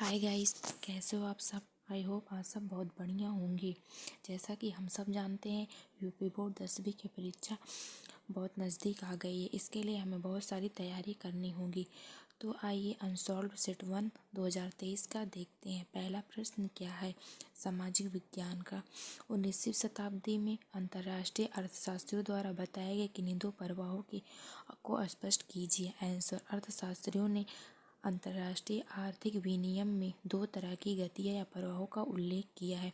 Hi guys, कैसे हो आप सब। आई होप आप सब बहुत बढ़िया होंगे। जैसा कि हम सब जानते हैं, यूपी बोर्ड 10वीं की परीक्षा बहुत नज़दीक आ गई है। इसके लिए हमें बहुत सारी तैयारी करनी होगी। तो आइए अनसॉल्व्ड सेट 1 2023 का देखते हैं। पहला प्रश्न क्या है, सामाजिक विज्ञान का। 19वीं शताब्दी में अंतर्राष्ट्रीय अर्थशास्त्रियों द्वारा बताए गए किन्हीं दो प्रवाहों को स्पष्ट कीजिए। आंसर, अर्थशास्त्रियों ने अंतर्राष्ट्रीय आर्थिक विनिमय में दो तरह की गतियाँ या प्रवाहों का उल्लेख किया है।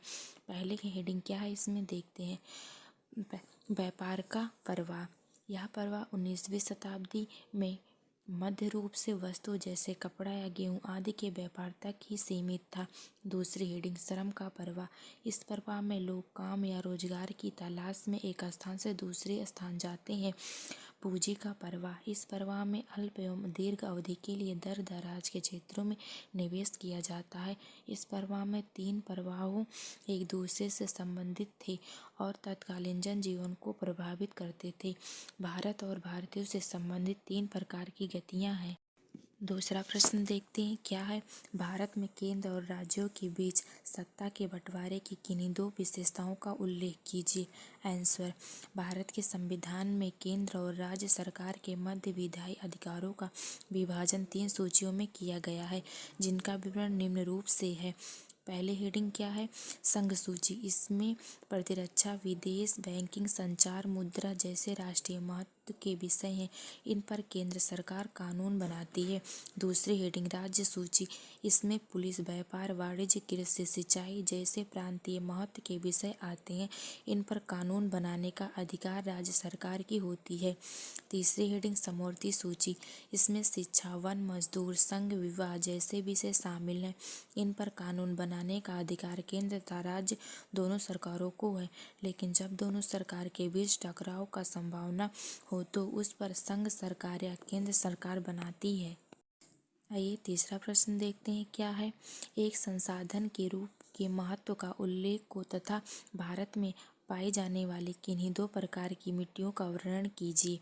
पहले की हेडिंग क्या है, इसमें देखते हैं। व्यापार का प्रवाह। यह प्रवाह 19वीं शताब्दी में मध्य रूप से वस्तु जैसे कपड़ा या गेहूं आदि के व्यापार तक ही सीमित था। दूसरी हेडिंग, श्रम का प्रवाह। इस प्रवाह में लोग काम या रोजगार की तलाश में एक स्थान से दूसरे स्थान जाते हैं। पूंजी का प्रवाह। इस प्रवाह में अल्प एवं दीर्घ अवधि के लिए दूर दराज के क्षेत्रों में निवेश किया जाता है। इस प्रवाह में तीन प्रवाहों एक दूसरे से संबंधित थे और तत्कालीन जनजीवन को प्रभावित करते थे। भारत और भारतीयों से संबंधित तीन प्रकार की गतियाँ हैं। दूसरा प्रश्न देखते हैं, क्या है, भारत में केंद्र और राज्यों के बीच सत्ता के बंटवारे की किन्हीं दो विशेषताओं का उल्लेख कीजिए। आंसर, भारत के संविधान में केंद्र और राज्य सरकार के मध्य विधायी अधिकारों का विभाजन 3 सूचियों में किया गया है, जिनका विवरण निम्न रूप से है। पहले हेडिंग क्या है, संघ सूची। इसमें प्रतिरक्षा, विदेश, बैंकिंग, संचार, मुद्रा जैसे राष्ट्रीय महत्व के विषय हैं। इन पर केंद्र सरकार कानून बनाती है। दूसरी हेडिंग, राज्य सूची। इसमें पुलिस, व्यापार, वाणिज्य, कृषि, सिंचाई जैसे प्रांतीय महत्व के विषय आते हैं। इन पर कानून बनाने का अधिकार राज्य सरकार की होती है। तीसरी हेडिंग, समवर्ती सूची। इसमें शिक्षा, वन, मजदूर, संघ विवाह जैसे विषय शामिल हैं। इन पर कानून बनाने का अधिकार केंद्र तथा राज्य दोनों सरकारों को है, लेकिन जब दोनों सरकार के बीच टकराव का संभावना हो तो उस पर संघ सरकार या केंद्र सरकार बनाती है। आइए तीसरा प्रश्न देखते हैं, क्या है, एक संसाधन के रूप के महत्व का उल्लेख को तथा भारत में पाई जाने वाली किन्हीं दो प्रकार की मिट्टियों का वर्णन कीजिए।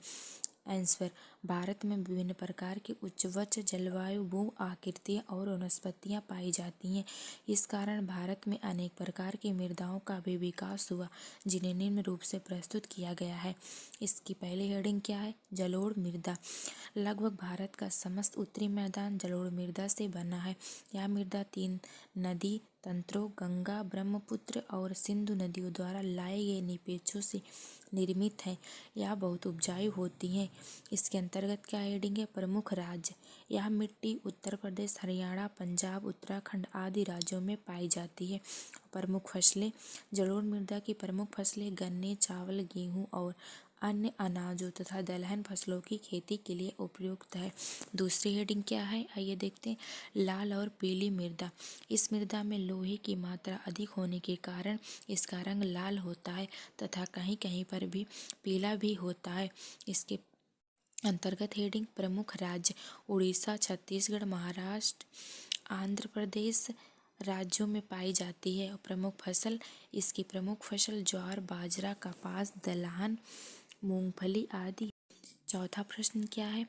आंसर, भारत में विभिन्न प्रकार की उच्चवच जलवायु, भू आकृतियाँ और वनस्पतियाँ पाई जाती हैं। इस कारण भारत में अनेक प्रकार की मृदाओं का भी विकास हुआ, जिन्हें निम्न रूप से प्रस्तुत किया गया है। इसकी पहली हेडिंग क्या है, जलोढ़ मृदा। लगभग भारत का समस्त उत्तरी मैदान जलोढ़ मृदा से बना है। यह मृदा 3 नदी तंत्रों गंगा, ब्रह्मपुत्र और सिंधु नदियों द्वारा लाए गए निपेचों से निर्मित है। यह बहुत उपजाऊ होती हैं। इसके अंतर्गत क्या हेडिंग है, प्रमुख राज्य। यह मिट्टी उत्तर प्रदेश, हरियाणा, पंजाब, उत्तराखंड आदि राज्यों में पाई जाती है। प्रमुख फसलें, जलोढ़ मृदा की प्रमुख फसलें गन्ने, चावल, गेहूँ और अन्य अनाजों तथा दलहन फसलों की खेती के लिए उपयुक्त है। दूसरी हेडिंग क्या है, आइए देखते हैं। लाल और पीली मृदा। इस मृदा में लोहे की मात्रा अधिक होने के कारण इसका रंग लाल होता है तथा कहीं कहीं पर भी पीला भी होता है। इसके अंतर्गत हेडिंग, प्रमुख राज्य। उड़ीसा, छत्तीसगढ़, महाराष्ट्र, आंध्र प्रदेश राज्यों में पाई जाती है। प्रमुख फसल, इसकी प्रमुख फसल ज्वार, बाजरा, कपास, दलहन, मूंगफली आदि। चौथा प्रश्न क्या है,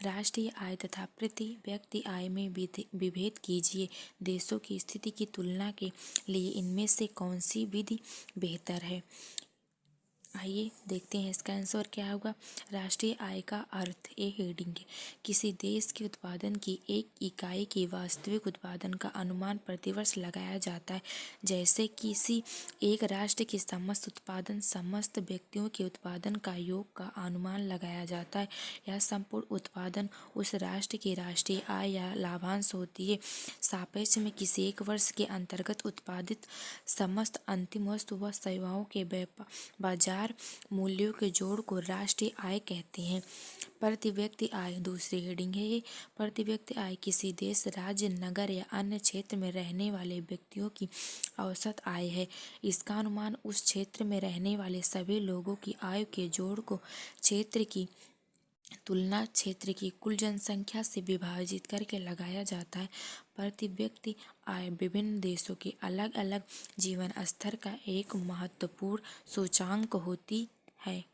राष्ट्रीय आय तथा प्रति व्यक्ति आय में विभेद कीजिए। देशों की स्थिति की तुलना के लिए इनमें से कौन सी विधि बेहतर है। आइए देखते हैं इसका आंसर क्या होगा। राष्ट्रीय आय का अर्थ, एक हेडिंग है, किसी देश के उत्पादन की एक इकाई की वास्तविक उत्पादन का अनुमान प्रतिवर्ष लगाया जाता है। जैसे किसी एक राष्ट्र की समस्त उत्पादन समस्त व्यक्तियों के उत्पादन का योग का अनुमान लगाया जाता है। यह संपूर्ण उत्पादन उस राष्ट्र की राष्ट्रीय आय या लाभांश होती है। सापेक्ष में किसी एक वर्ष के अंतर्गत उत्पादित समस्त अंतिम वस्तु व सेवाओं के बाजार मूल्यों के जोड़ को राष्ट्रीय आय कहते हैं। प्रति व्यक्ति आय, दूसरी हेडिंग है। प्रति व्यक्ति आय किसी देश, राज्य, नगर या अन्य क्षेत्र में रहने वाले व्यक्तियों की औसत आय है। इसका अनुमान उस क्षेत्र में रहने वाले सभी लोगों की आय के जोड़ को क्षेत्र की तुलना क्षेत्र की कुल जनसंख्या से विभाजित करके लगाया जाता है। प्रति व्यक्ति आय विभिन्न देशों के अलग अलग जीवन स्तर का एक महत्वपूर्ण सूचकांक होती है।